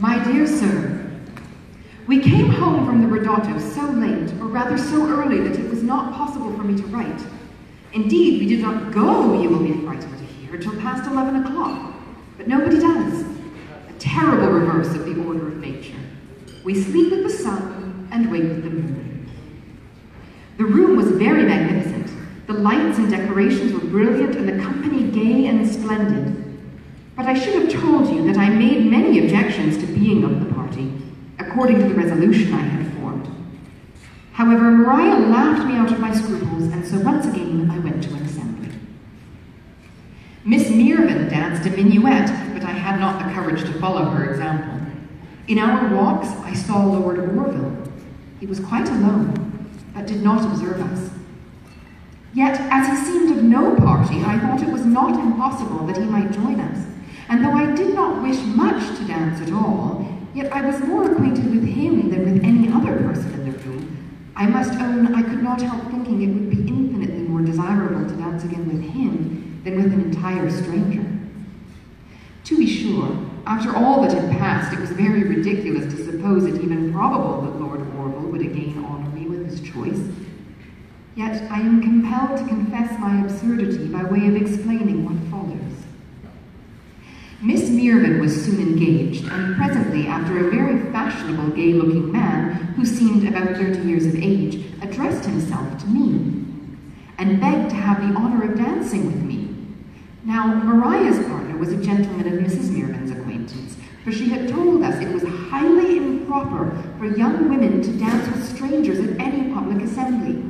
My dear sir, we came home from the Ridotto so late, or rather so early, that it was not possible for me to write. Indeed, we did not go, you will be frightened to hear, till past 11 o'clock. But nobody does. A terrible reverse of the order of nature. We sleep with the sun and wake with the moon. The room was very magnificent. The lights and decorations were brilliant and the company gay and splendid. But I should have told you that I made many objections to being of the party, according to the resolution I had formed. However, Maria laughed me out of my scruples, and so once again I went to an assembly. Miss Mirvan danced a minuet, but I had not the courage to follow her example. In our walks, I saw Lord Orville. He was quite alone, but did not observe us. Yet, as he seemed of no party, I thought it was not impossible that he might join us. And though I did not wish much to dance at all, yet I was more acquainted with him than with any other person in the room. I must own I could not help thinking it would be infinitely more desirable to dance again with him than with an entire stranger. To be sure, after all that had passed, it was very ridiculous to suppose it even probable that Lord Orville would again honor me with his choice. Yet I am compelled to confess my absurdity by way of explaining what follows. Miss Mirvan was soon engaged, and presently, after a very fashionable, gay-looking man, who seemed about 30 years of age, addressed himself to me, and begged to have the honor of dancing with me. Now, Maria's partner was a gentleman of Mrs. Mirvan's acquaintance, for she had told us it was highly improper for young women to dance with strangers at any public assembly.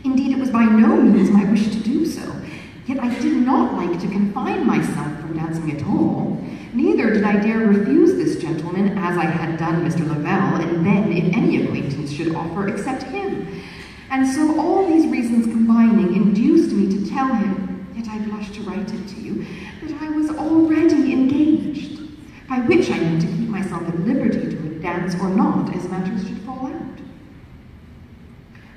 Indeed, it was by no means my wish to do so, yet I did not like to confine myself from dancing at all. Neither did I dare refuse this gentleman, as I had done Mr. Lavelle, and then, if any acquaintance should offer, except him. And so all these reasons combining induced me to tell him, yet I blush to write it to you, that I was already engaged, by which I meant to keep myself at liberty to dance or not, as matters should fall out.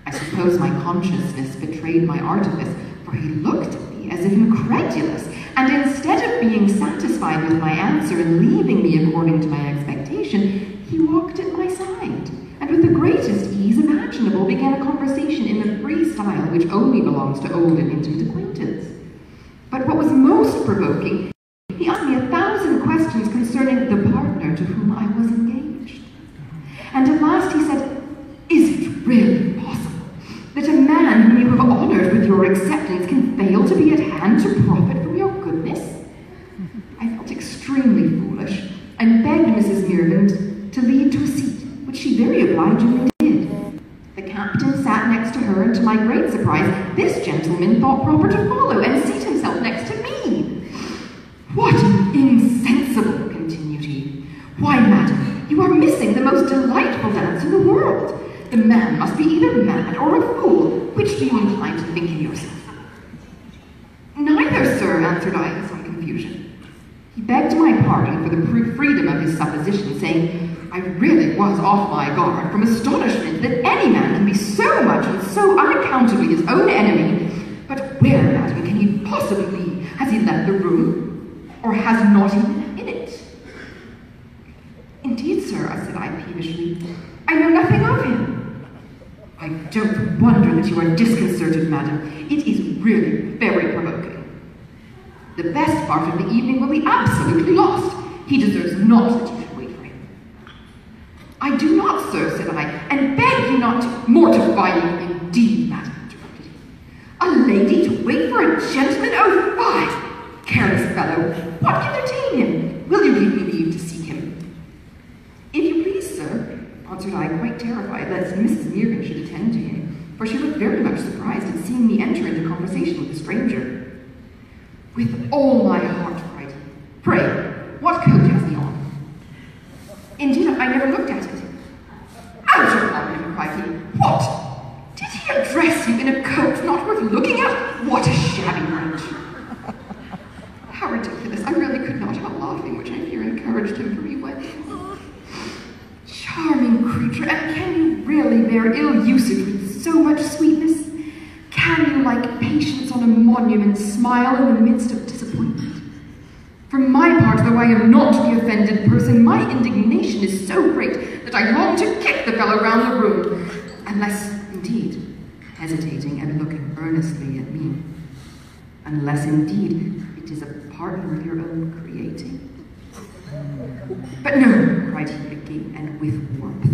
I suppose my consciousness betrayed my artifice, for he looked at me as if incredulous, and instead of being satisfied with my answer and leaving me according to my expectation, he walked at my side, and with the greatest ease imaginable began a conversation in the free style which only belongs to old and intimate acquaintance. But what was most provoking, he asked me 1,000 questions concerning the partner to whom I was engaged. And at last he said, "Is it really possible that a man whom you have honored with your acceptance can fail to be at hand to profit from your goodness?" I felt extremely foolish, and begged Mrs. Mirvan to lead to a seat, which she very obligingly did. The captain sat next to her, and to my great surprise, this gentleman thought proper to follow and seat himself next to me. "What an insensible," continued he. "Why, madam, you are missing the most delightful dance in the world. The man must be either mad or a fool. Which do you incline to think in yourself?" "Neither, sir," answered I in some confusion. He begged my pardon for the freedom of his supposition, saying, "I really was off my guard from astonishment that any man can be so much and so unaccountably his own enemy. But where, madam, can he possibly be? Has he left the room? Or has not he been in it?" "Indeed, sir," said I peevishly, "I know nothing of him." "I don't wonder that you are disconcerted, madam. It is really very provoking. The best part of the evening will be absolutely lost. He deserves not that you should wait for him." "I do not, sir," said I, "and beg you not to mortify you." "Indeed, madam," interrupted he, "a lady to wait for a gentleman? Oh, fie! Careless fellow, what can detain him? Will you give me leave to seek him?" "If you please, sir," answered I, quite terrified lest Mrs. Mirvan should attend to him, for she looked very much surprised at seeing me enter into conversation with a stranger. "With all my heart," cried he. "Pray, what coat has he on?" "Indeed, I never looked at it." "Out upon him," cried he. "What? Did he address you in a coat not worth looking at? What a shabby wench!" How ridiculous. I really could not help laughing, which I fear encouraged him, for he went, "Charming creature, and can you really bear ill usage with so much sweetness? Can you, like Patience on a monument, smile in the midst of disappointment? For my part, though I am not the offended person, my indignation is so great that I long to kick the fellow round the room, unless, indeed, hesitating and looking earnestly at me, unless, indeed, it is a partner of your own creating. But no, cried he again, and with warmth.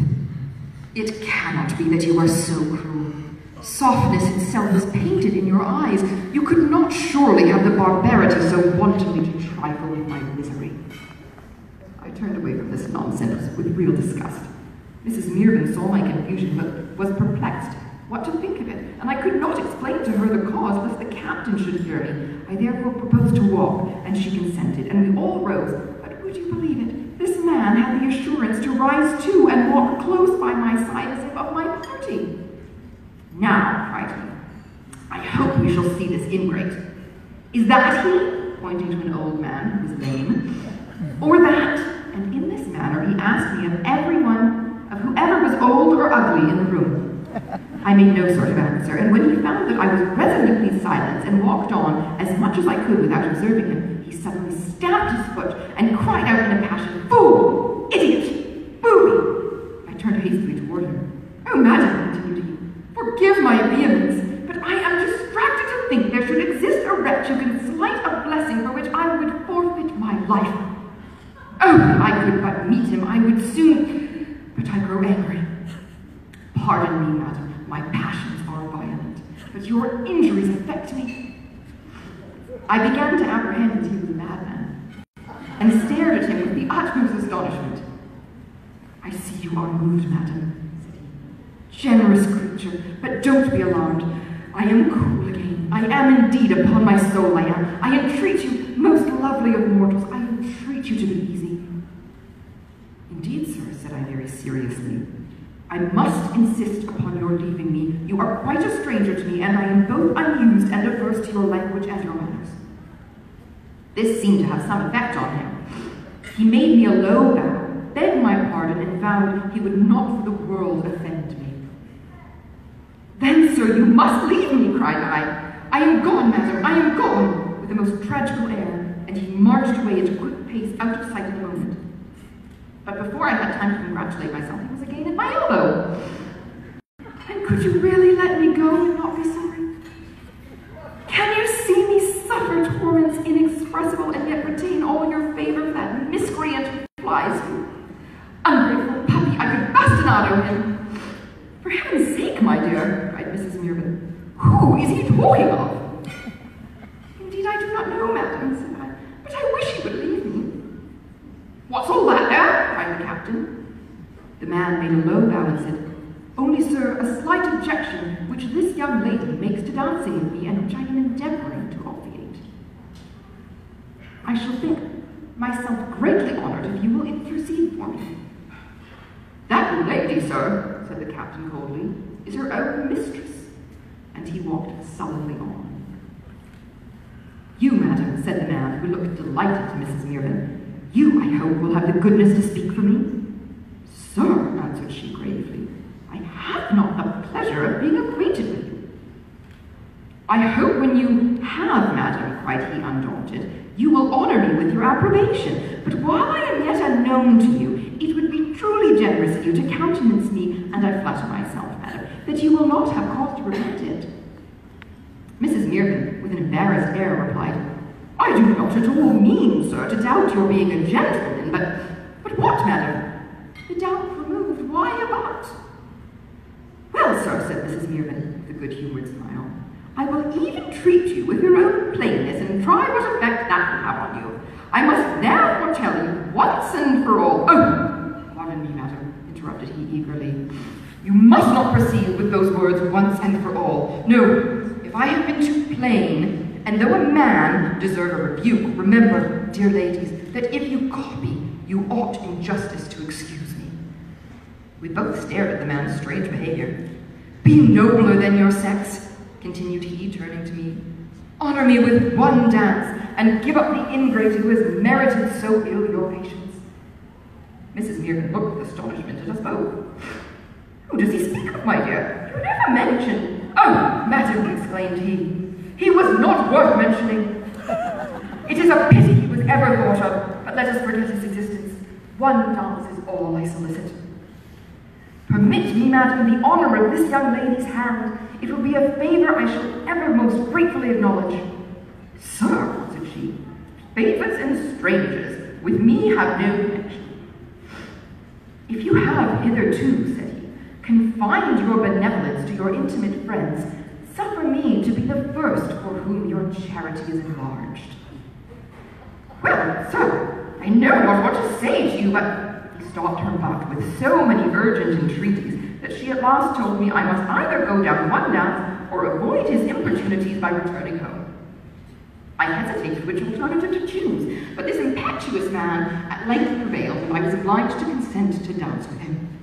It cannot be that you are so cruel. Softness itself is painted in your eyes. You could not surely have the barbarity so wantonly to trifle with my misery. I turned away from this nonsense with real disgust. Mrs. Mirvan saw my confusion, but was perplexed what to think of it, and I could not explain to her the cause lest the captain should hear me. I therefore proposed to walk, and she consented, and we all rose. But would you believe it? This man had the assurance to rise too and walk close by my side as if of my party. Now, cried he, I hope we shall see this ingrate. Is that he? Pointing to an old man who was lame. Or that? And in this manner he asked me of whoever was old or ugly in the room. I made no sort of answer, and when he found that I was resolutely silent and walked on as much as I could without observing him, he suddenly stamped his foot and cried out in a passion, Fool! Idiot! Booby! I turned hastily toward him. Oh, madam, continued he, forgive my vehemence, but I am distracted to think there should exist a wretch who can slight a blessing for which I would forfeit my life. Oh, if I could but meet him, I would soon, but I grow angry. Pardon me, madam, my passions are violent, but your injuries affect me. I began to apprehend that he was a madman, and stared at him with the utmost astonishment. I see you are moved, madam, said he. Generous creature, but don't be alarmed. I am cool again. I am indeed, upon my soul I am. I entreat you, most lovely of mortals, I entreat you to be easy. Indeed, sir, said I very seriously, I must insist upon your leaving me. You are quite a stranger to me, and I am both unused and averse to your language and your manners. This seemed to have some effect on him. He made me a low bow, begged my pardon, and vowed he would not for the world offend me. Then, sir, you must leave me, cried I. I am gone, madam, I am gone, with a most tragical air, and he marched away at a quick pace out of sight of the moment. But before I had time to congratulate myself, he was again at my elbow. And could you really let me go and not be sorry? Can you see me suffer torments inexpressible and yet retain all your favor for that miscreant who flies you? Ungrateful puppy, I could bastinado him. For heaven's sake, my dear, cried Mrs. Mirvan, who is he talking of? Indeed, I do not know, madam, said I, but I wish he would leave me. What's all that now? Cried the captain. The man made a low bow and said, Only, sir, a slight objection which this young lady makes to dancing with me and which I am endeavouring to obviate. I shall think myself greatly honoured if you will intercede for me. That lady, sir, said the captain coldly, is her own mistress. And he walked sullenly on. You, madam, said the man, who looked delighted to Mrs. Mirvan, you, I hope, will have the goodness to speak for me. Sir, answered she gravely, I have not the pleasure of being acquainted with you. I hope when you have, madam, cried he undaunted, you will honour me with your approbation. But while I am yet unknown to you, it would be truly generous of you to countenance me, and I flatter myself, madam, that you will not have cause to repent it. Mrs. Mirvan, with an embarrassed air, replied, I do not at all mean, sir, to doubt your being a gentleman, but what, madam? The doubt removed, why a but? Well, sir, said Mrs. Mirvan, with a good-humoured smile, I will even treat you with your own plainness and try what effect that will have on you. I must therefore tell you once and for all— Oh, pardon me, madam, interrupted he eagerly. You must not proceed with those words once and for all. No, if I have been too plain, and though a man deserve a rebuke, remember, dear ladies, that if you copy, you ought in justice to excuse me. We both stared at the man's strange behavior. Be nobler than your sex, continued he, turning to me. Honor me with one dance, and give up the ingrate who has merited so ill your patience. Mrs. Mirvan looked with astonishment at us both. Who does he speak of, my dear? You never mentioned— Oh, madam, exclaimed he, he was not worth mentioning. It is a pity he was ever thought us forget his existence. One dance is all I solicit. Permit me, madam, the honour of this young lady's hand. It will be a favour I shall ever most gratefully acknowledge. Sir, said she, favours and strangers with me have no connection. If you have hitherto, said he, confined your benevolence to your intimate friends, suffer me to be the first for whom your charity is enlarged. Well, sir, I know not what to say to you, but he stopped her butt with so many urgent entreaties that she at last told me I must either go down one dance or avoid his importunities by returning home. I hesitated which alternative to choose, but this impetuous man at length prevailed, and I was obliged to consent to dance with him.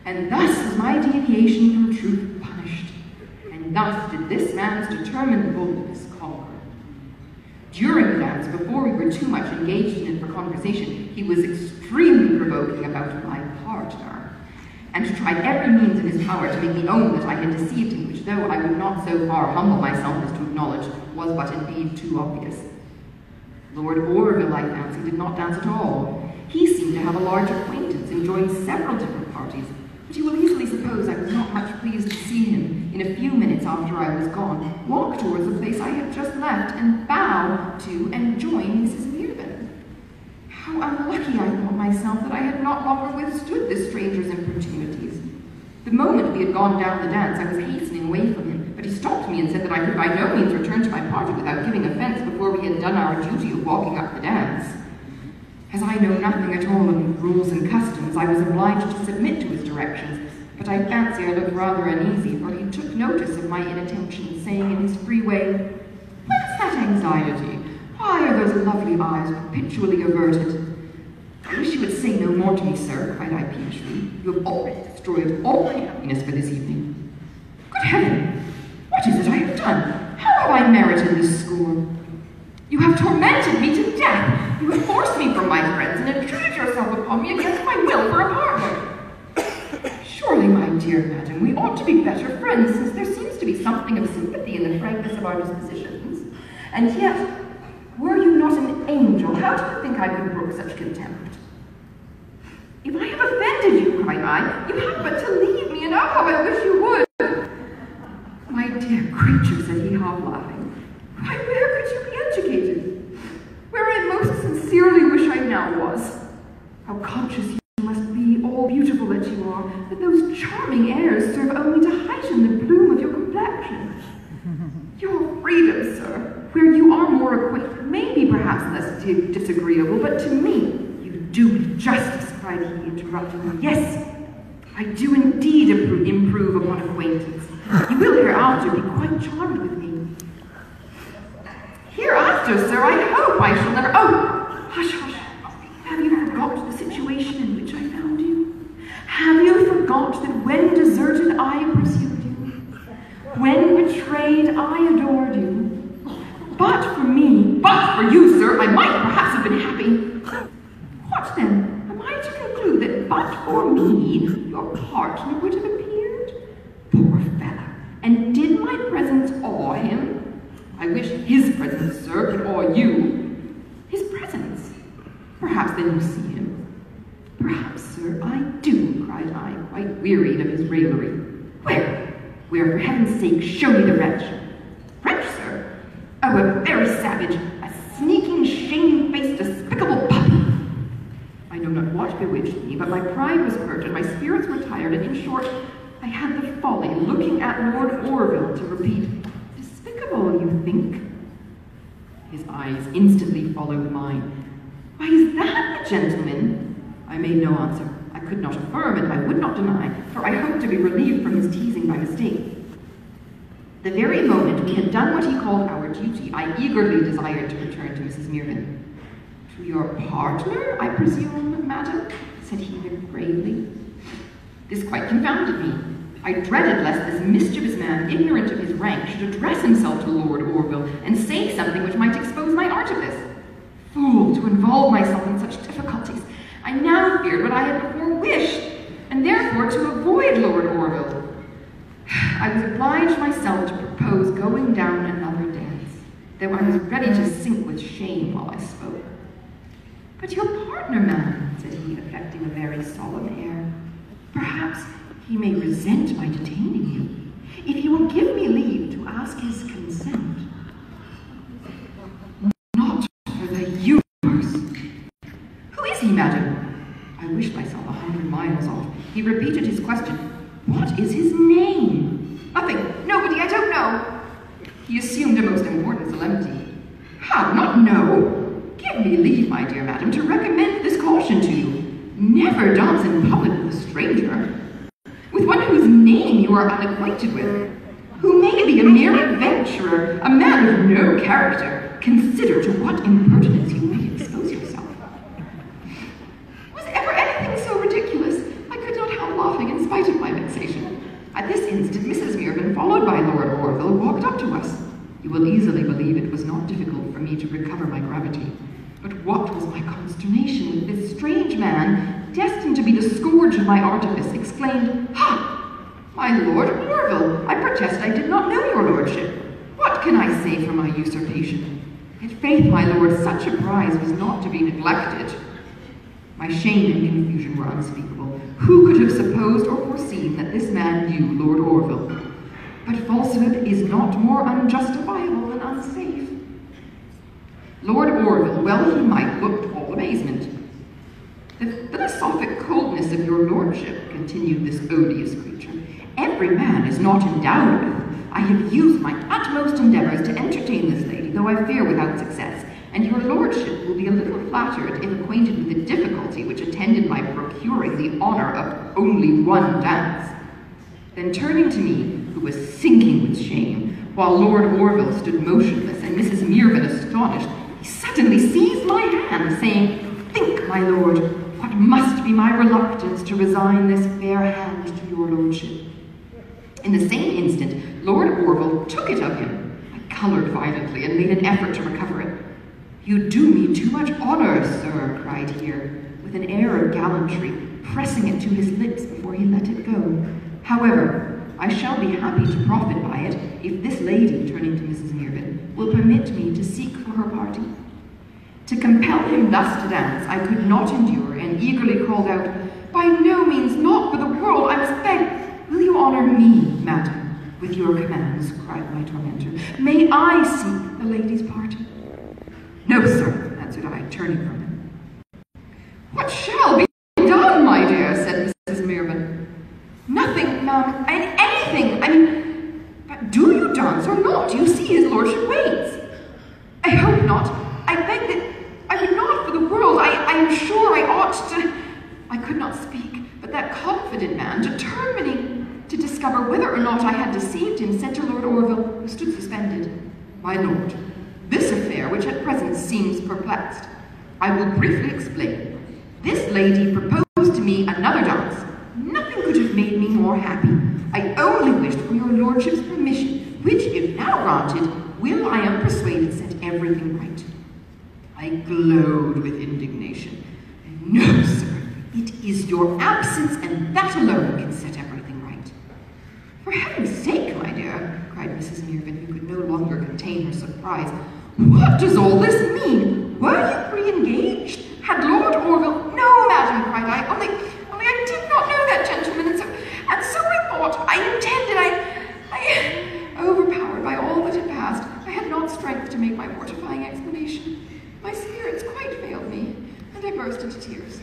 And thus was my deviation from truth punished, and thus did this man's determined boldness conquer. During the dance, before we were too much engaged in it for conversation, he was extremely provoking about my partner, and tried every means in his power to make me own that I had deceived him, which, though I would not so far humble myself as to acknowledge, was but indeed too obvious. Lord Orville, I fancy, did not dance at all. He seemed to have a large acquaintance and joined several different parties, but you will easily suppose I was not much pleased to see him, in a few minutes after I was gone, walk towards the place I had just left and bow to and join Mrs. Mirvan. How unlucky I thought myself that I had not longer withstood this stranger's importunities. The moment we had gone down the dance, I was hastening away from him, but he stopped me and said that I could by no means return to my party without giving offence before we had done our duty of walking up the dance. As I know nothing at all of rules and customs, I was obliged to submit to his directions, but I fancy I looked rather uneasy, for he took notice of my inattention, saying in his free way, "Whence that anxiety? Why are those lovely eyes perpetually averted?" "I wish you would say no more to me, sir," cried I peevishly. "You have already destroyed all my happiness for this evening." "Good heaven! What is it I have done? How have I merited this scorn?" "You have tormented me to death. You have forced me from my friends and intruded yourself upon me against my will for a partner." "Surely, my dear madam, we ought to be better friends, since there seems to be something of sympathy in the frankness of our dispositions. And yet, were you not an angel, how do you think I could brook such contempt?" "If I have offended you," cried I, "you have but to leave me, and oh, how I wish you would." "My dear creature," said he, half laughing, "why, where could you be educated? Where I most sincerely wish I now was. How conscious you must be, all beautiful that you are, that those charming airs serve only to heighten the bloom of your complexion. Your freedom, sir, where you are more acquainted, may be perhaps less disagreeable, but to me you do me justice," cried he, interrupting me. "Yes, I do indeed improve upon acquaintance. You will hereafter be quite charmed with me." "Hereafter, sir, I hope I shall never—" "Oh, hush, hush. Have you forgot the situation in which I found you? Have you forgot that when deserted I pursued you? When betrayed I adored you? But for me, but for you, sir, I might perhaps have been happy." "What then? Am I to conclude that but for me, your partner would have appeared? Poor fellow! And did my presence awe him? I wish his presence, sir, could awe you." "His presence? Perhaps then you see him." "Perhaps, sir, I do," cried I, quite wearied of his raillery. "Where? Where, for heaven's sake, show me the wretch." "Wretch, sir? Oh, a very savage, a sneaking, shame-faced, despicable puppy." I know not what bewitched me, but my pride was hurt and my spirits were tired, and in short, I had the folly, looking at Lord Orville, to repeat, "Despicable, you think?" His eyes instantly followed mine. "Why, is that the gentleman?" I made no answer. I could not affirm, and I would not deny, for I hoped to be relieved from his teasing by mistake. The very moment we had done what he called our duty, I eagerly desired to return to Mrs. Mirvan. "To your partner, I presume, madam?" said he very gravely. This quite confounded me. I dreaded lest this mischievous man, ignorant of his rank, should address himself to Lord Orville and say something which might expose my artifice. Fool, to involve myself in such difficulties! I now feared what I had before wished, and therefore to avoid Lord Orville. I was obliged myself to propose going down another dance, though I was ready to sink with shame while I spoke. "But your partner, man," said he, affecting a very solemn air. "Perhaps he may resent my detaining you. If you will give me leave to ask his consent." "Not for the universe." "Who is he, madam?" I wished myself 100 miles off. He repeated his question. "What is his name?" "Nothing. Nobody. I don't know." He assumed a most important solemnity. "How not know? Give me leave, my dear madam, to recommend this caution to you. Never dance in public with a stranger, with one whose name you are unacquainted with, who may be a mere adventurer, a man of no character. Consider to what impertinence you may expose yourself." Was ever anything so ridiculous? I could not help laughing in spite of my vexation. At this instant, Mrs. Mirvan, followed by Lord Orville, walked up to us. You will easily believe it was not difficult for me to recover my gravity. But what was my consternation when this strange man, destined to be the scourge of my artifice, exclaimed, "Ha! My Lord Orville, I protest I did not know your lordship. What can I say for my usurpation? In faith, my lord, such a prize was not to be neglected." My shame and confusion were unspeakable. Who could have supposed or foreseen that this man knew Lord Orville? But falsehood is not more unjustifiable than unsafe. Lord Orville, well he might, looked all amazement. "The philosophic coldness of your lordship," continued this odious creature, "every man is not endowed with. I have used my utmost endeavours to entertain this lady, though I fear without success, and your lordship will be a little flattered if acquainted with the difficulty which attended my procuring the honour of only one dance." Then turning to me, who was sinking with shame, while Lord Orville stood motionless and Mrs. Mirvan astonished, he suddenly seized my hand, saying, "Think, my lord, what must be my reluctance to resign this fair hand to your lordship." In the same instant, Lord Orville took it of him. I coloured violently and made an effort to recover it. "You do me too much honour, sir," cried he, with an air of gallantry, pressing it to his lips before he let it go. "However, I shall be happy to profit by it if this lady," turning to Mrs. Mirvan, "will permit me to seek for her party." To compel him thus to dance, I could not endure, and eagerly called out, "By no means, not for the world, I must beg." "Will you honour me, madam, with your commands?" cried my tormentor. "May I seek the lady's party?" "No, sir," answered I, turning from him. "What shall be done, my dear?" said Mrs. Mirvan. "Nothing, ma'am, anything, but do you dance or not? You see his lordship waits." "I hope not. I beg that I would not for the world. I am sure I ought to—" I could not speak, but that confident man, determining to discover whether or not I had deceived him, said to Lord Orville, who stood suspended, "My lord, this affair, which at present seems perplexed, I will briefly explain. This lady proposed to me another dance. Nothing could have made me more happy. I only wished for your lordship's permission, which, if now granted, will, I am persuaded, set everything right." I glowed with indignation. "No, sir, it is your absence, and that alone can set everything right." "For heaven's sake, my dear," cried Mrs. Mirvan, who could no longer contain her surprise, "what does all this mean? Were you pre-engaged? Had Lord Orville—" "No, madam," cried I, only I did not know that gentleman, and so I thought, I intended, overpowered by all that had passed, I had not strength to make my mortifying explanation. My spirits quite failed me, and I burst into tears.